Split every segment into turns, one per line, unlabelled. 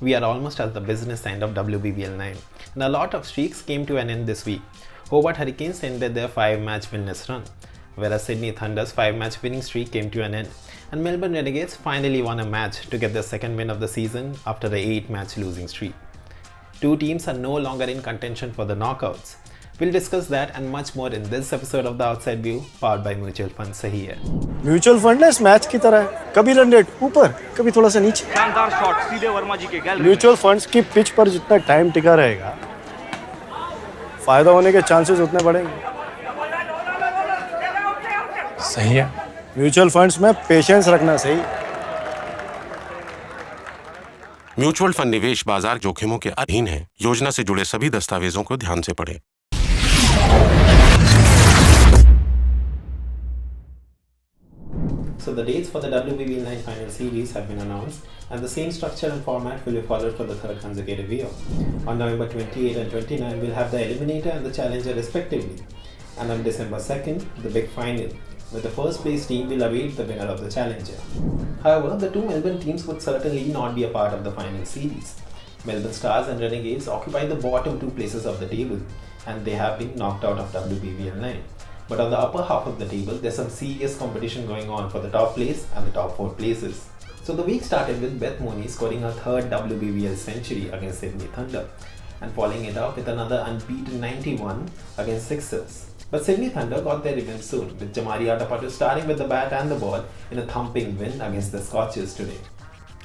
We are almost at the business end of WBBL09, and a lot of streaks came to an end this week. Hobart Hurricanes ended their 5-match winless run, whereas Sydney Thunder's 5-match winning streak came to an end, and Melbourne Renegades finally won a match to get their second win of the season after the 8-match losing streak. Two teams are no longer in contention for the knockouts. We'll discuss that and much more in this episode of The Outside View, powered by Mutual Fund सही है।
Mutual fund इस match की तरह है, कभी run rate ऊपर कभी थोड़ा सा नीचे।
शानदार शॉट सीधे वर्मा जी के गैलरी।
म्यूचुअल फंड्स की पिच पर जितना टाइम टिका रहेगा, फायदा होने के चांसेस उतने बढ़ेंगे।
सही है।
म्यूचुअल फंड्स में पेशेंस रखना सही।
म्यूचुअल फंड निवेश बाजार जोखिमों के अधीन है। योजना से जुड़े सभी दस्तावेजों को ध्यान से पढ़ें।
So the dates for the WBBL09 final series have been announced, and the same structure and format will be followed for the third consecutive year. On November 28 and 29, we'll have the eliminator and the challenger respectively, and on December 2nd, the big final, where the first place team will await the winner of the challenger. However, the two Melbourne teams would certainly not be a part of the final series. Melbourne Stars and Renegades occupy the bottom two places of the table, and they have been knocked out of WBBL09. But on the upper half of the table, there's some serious competition going on for the top place and the top 4 places. So the week started with Beth Mooney scoring her third WBBL century against Sydney Thunder, and following it up with another unbeaten 91 against Sixers. But Sydney Thunder got their revenge soon, with Jamari Atapatu starting with the bat and the ball in a thumping win against the Scorchers today.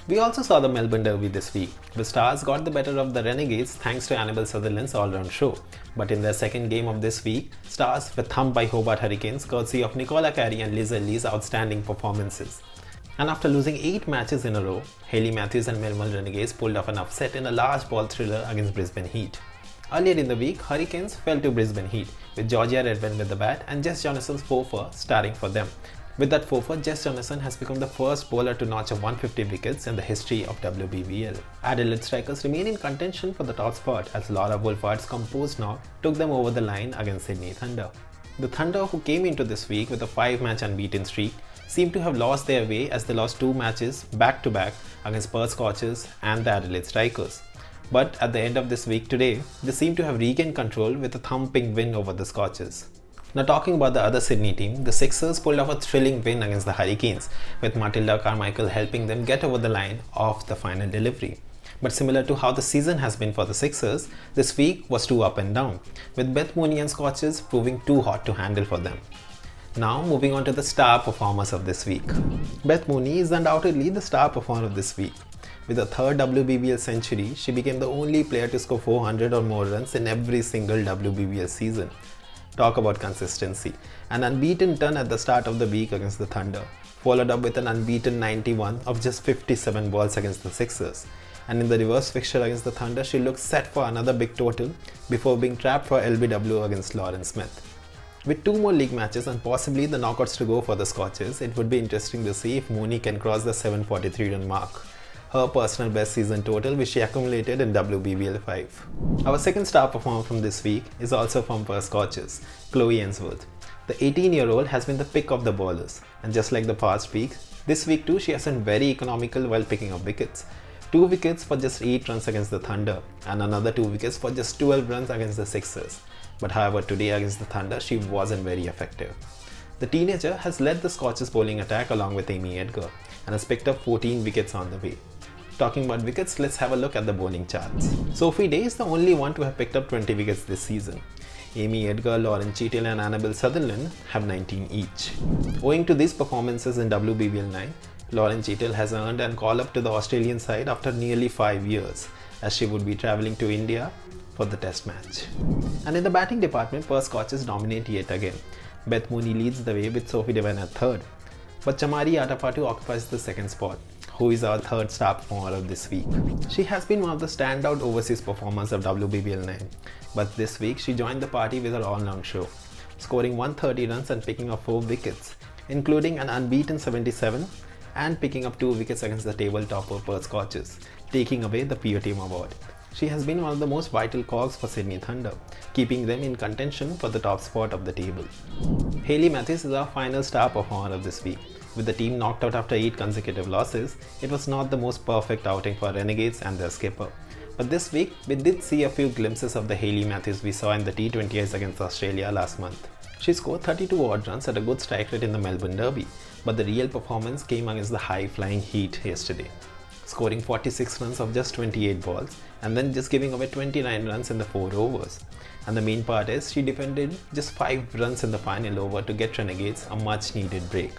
We also saw the Melbourne Derby this week. The Stars got the better of the Renegades thanks to Annabelle Sutherland's all-round show. But in their second game of this week, Stars were thumped by Hobart Hurricanes courtesy of Nicola Carey and Liz Lee's outstanding performances. And after losing 8 matches in a row, Hayley Matthews and Melbourne Renegades pulled off an upset in a large ball thriller against Brisbane Heat. Earlier in the week, Hurricanes fell to Brisbane Heat, with Georgia Redwen with the bat and Jess Jonason's 4-4 starting for them. With that 4-4, Jess Jonason has become the first bowler to notch a 150 wickets in the history of WBBL. Adelaide Strikers remain in contention for the top spot as Laura Wolfhardt's composed knock took them over the line against Sydney Thunder. The Thunder, who came into this week with a 5-match unbeaten streak, seem to have lost their way as they lost 2 matches back-to-back against Perth Scorchers and the Adelaide Strikers. But at the end of this week today, they seem to have regained control with a thumping win over the Scorchers. Now talking about the other Sydney team, the Sixers pulled off a thrilling win against the Hurricanes, with Matilda Carmichael helping them get over the line of the final delivery. But similar to how the season has been for the Sixers, this week was too up and down, with Beth Mooney and Scorchers proving too hot to handle for them. Now moving on to the star performers of this week. Beth Mooney is undoubtedly the star performer of this week. With her third WBBL century, she became the only player to score 400 or more runs in every single WBBL season. Talk about consistency. An unbeaten ton at the start of the week against the Thunder, followed up with an unbeaten 91 of just 57 balls against the Sixers. And in the reverse fixture against the Thunder, she looked set for another big total before being trapped for LBW against Lauren Smith. With 2 more league matches and possibly the knockouts to go for the Scorchers, it would be interesting to see if Mooney can cross the 743 run mark, her personal best season total which she accumulated in WBBL5. Our second star performer from this week is also from Perth Scorchers, Chloe Ainsworth. The 18-year-old has been the pick of the bowlers, and just like the past week, this week too she has been very economical while picking up wickets. 2 wickets for just 8 runs against the Thunder and another 2 wickets for just 12 runs against the Sixers. But however, today against the Thunder she wasn't very effective. The teenager has led the Scorchers bowling attack along with Amy Edgar and has picked up 14 wickets on the way. Talking about wickets, let's have a look at the bowling charts. Sophie Day is the only one to have picked up 20 wickets this season. Amy Edgar, Lauren Cheadle and Annabelle Sutherland have 19 each. Owing to these performances in WBBL09, Lauren Cheadle has earned an call-up to the Australian side after nearly 5 years, as she would be travelling to India for the test match. And in the batting department, Perth Scorchers dominate yet again. Beth Mooney leads the way with Sophie Devine at third, but Jamari Atapatu occupies the second spot, who is our third star performer of this week. She has been one of the standout overseas performers of WBBL09, but this week she joined the party with her all-round show, scoring 130 runs and picking up 4 wickets, including an unbeaten 77 and picking up 2 wickets against the table topper Perth Scorchers, taking away the PO Team award. She has been one of the most vital cogs for Sydney Thunder, keeping them in contention for the top spot of the table. Hayley Matthews is our final star performer of this week. With the team knocked out after 8 consecutive losses, it was not the most perfect outing for Renegades and their skipper. But this week, we did see a few glimpses of the Hayley Matthews we saw in the T20Is against Australia last month. She scored 32 odd runs at a good strike rate in the Melbourne Derby, but the real performance came against the high-flying Heat yesterday, scoring 46 runs of just 28 balls and then just giving away 29 runs in the 4 overs. And the main part is she defended just 5 runs in the final over to get Renegades a much needed break.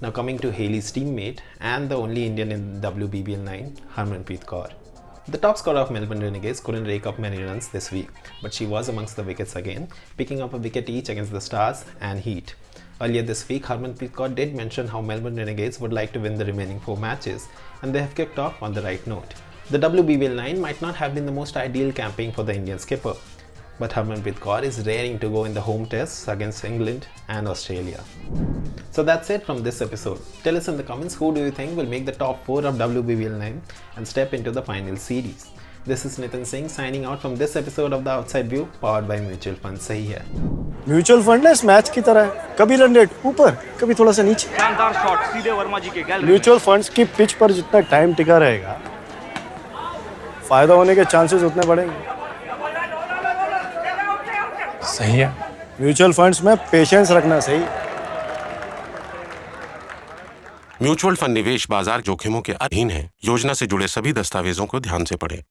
Now coming to Hayley's teammate and the only Indian in WBBL09, Harmanpreet Kaur. The top scorer of Melbourne Renegades couldn't rake up many runs this week, but she was amongst the wickets again, picking up a wicket each against the Stars and Heat. Earlier this week, Harmanpreet Kaur did mention how Melbourne Renegades would like to win the remaining 4 matches, and they have kicked off on the right note. The WBBL9 might not have been the most ideal campaign for the Indian skipper, but Harmanpreet Kaur is raring to go in the home tests against England and Australia. So that's it from this episode. Tell us in the comments who do you think will make the top 4 of WBBL9 and step into the final series. This is Nitin Singh signing out from this episode of The Outside View, powered by Mutual Fund. सही है।
Mutual fund ना इस match की तरह है, कभी run rate ऊपर कभी थोड़ा सा नीचे।
शानदार शॉट सीधे वर्मा जी के गैलरी।
म्यूचुअल फंड्स की पिच पर जितना टाइम टिका रहेगा, फायदा होने के चांसेस उतने बढ़ेंगे।
सही है।
म्यूचुअल फंड्स में पेशेंस रखना सही।
म्यूचुअल फंड निवेश बाजार जोखिमों के अधीन है। योजना से जुड़े सभी दस्तावेजों को ध्यान से पढ़ें।